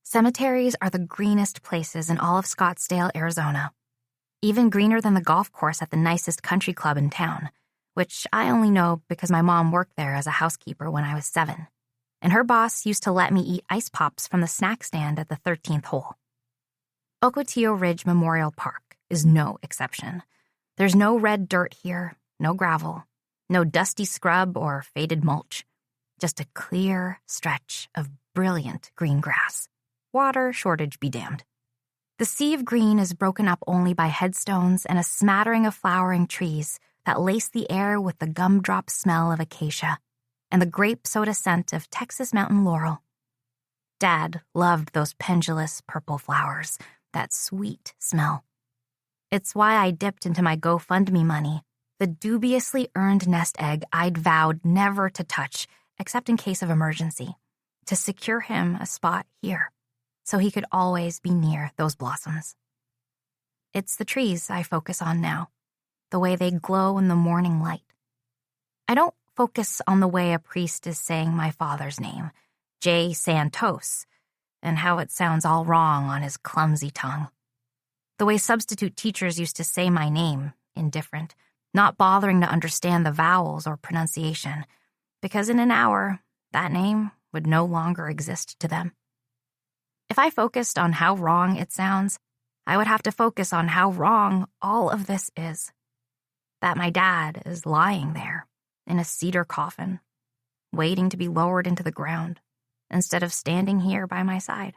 Cemeteries are the greenest places in all of Scottsdale, Arizona. Even greener than the golf course at the nicest country club in town, which I only know because my mom worked there as a housekeeper when I was 7. And her boss used to let me eat ice pops from the snack stand at the 13th hole. Ocotillo Ridge Memorial Park is no exception. There's no red dirt here, no gravel, no dusty scrub or faded mulch, just a clear stretch of brilliant green grass. Water shortage be damned. The sea of green is broken up only by headstones and a smattering of flowering trees that lace the air with the gumdrop smell of acacia and the grape soda scent of Texas mountain laurel. Dad loved those pendulous purple flowers, that sweet smell. It's why I dipped into my GoFundMe money, the dubiously earned nest egg I'd vowed never to touch except in case of emergency, to secure him a spot here, so he could always be near those blossoms. It's the trees I focus on now, the way they glow in the morning light. I don't focus on the way a priest is saying my father's name, J. Santos, and how it sounds all wrong on his clumsy tongue. The way substitute teachers used to say my name, indifferent, not bothering to understand the vowels or pronunciation, because in an hour, that name would no longer exist to them. If I focused on how wrong it sounds, I would have to focus on how wrong all of this is. That my dad is lying there in a cedar coffin, waiting to be lowered into the ground, instead of standing here by my side.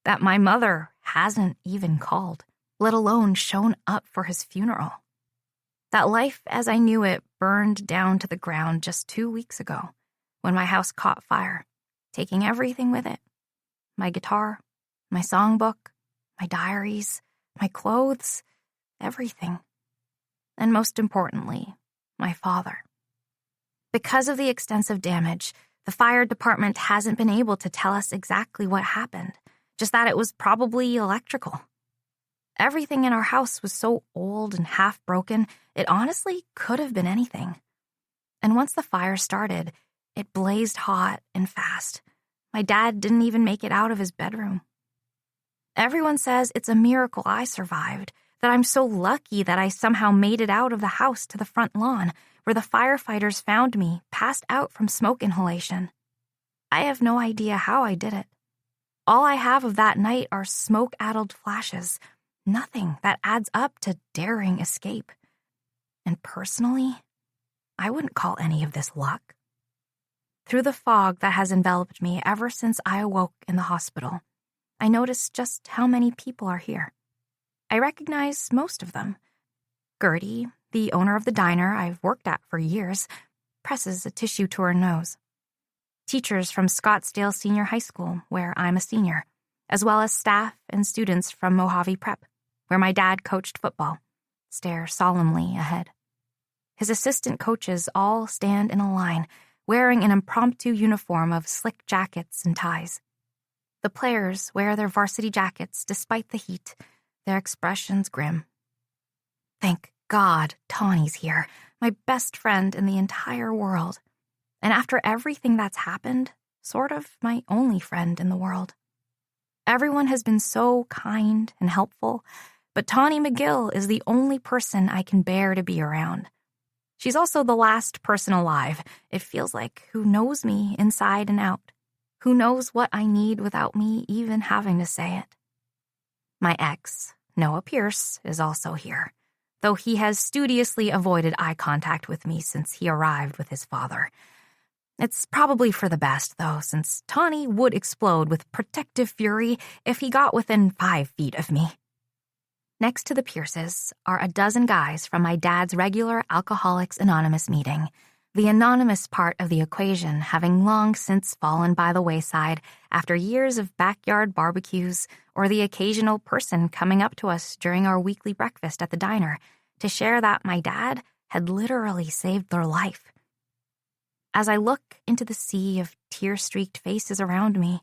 That my mother hasn't even called, let alone shown up for his funeral. That life as I knew it burned down to the ground just 2 weeks ago, when my house caught fire, taking everything with it. My guitar, my songbook, my diaries, my clothes, everything. And most importantly, my father. Because of the extensive damage, the fire department hasn't been able to tell us exactly what happened, just that it was probably electrical. Everything in our house was so old and half-broken, it honestly could have been anything. And once the fire started, it blazed hot and fast. My dad didn't even make it out of his bedroom. Everyone says it's a miracle I survived, that I'm so lucky that I somehow made it out of the house to the front lawn, where the firefighters found me, passed out from smoke inhalation. I have no idea how I did it. All I have of that night are smoke-addled flashes, nothing that adds up to daring escape. And personally, I wouldn't call any of this luck. Through the fog that has enveloped me ever since I awoke in the hospital, I notice just how many people are here. I recognize most of them. Gertie, the owner of the diner I've worked at for years, presses a tissue to her nose. Teachers from Scottsdale Senior High School, where I'm a senior, as well as staff and students from Mojave Prep, where my dad coached football, stare solemnly ahead. His assistant coaches all stand in a line, wearing an impromptu uniform of slick jackets and ties. The players wear their varsity jackets despite the heat, their expressions grim. Thank God Tawny's here, my best friend in the entire world. And after everything that's happened, sort of my only friend in the world. Everyone has been so kind and helpful, but Tawny McGill is the only person I can bear to be around. She's also the last person alive, it feels like, who knows me inside and out, who knows what I need without me even having to say it. My ex, Noah Pierce, is also here, though he has studiously avoided eye contact with me since he arrived with his father. It's probably for the best, though, since Tawny would explode with protective fury if he got within 5 feet of me. Next to the Pierces are a dozen guys from my dad's regular Alcoholics Anonymous meeting, the anonymous part of the equation having long since fallen by the wayside after years of backyard barbecues or the occasional person coming up to us during our weekly breakfast at the diner to share that my dad had literally saved their life. As I look into the sea of tear-streaked faces around me,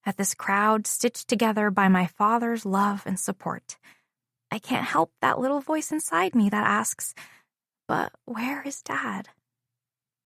at this crowd stitched together by my father's love and support, I can't help that little voice inside me that asks, but where is Dad?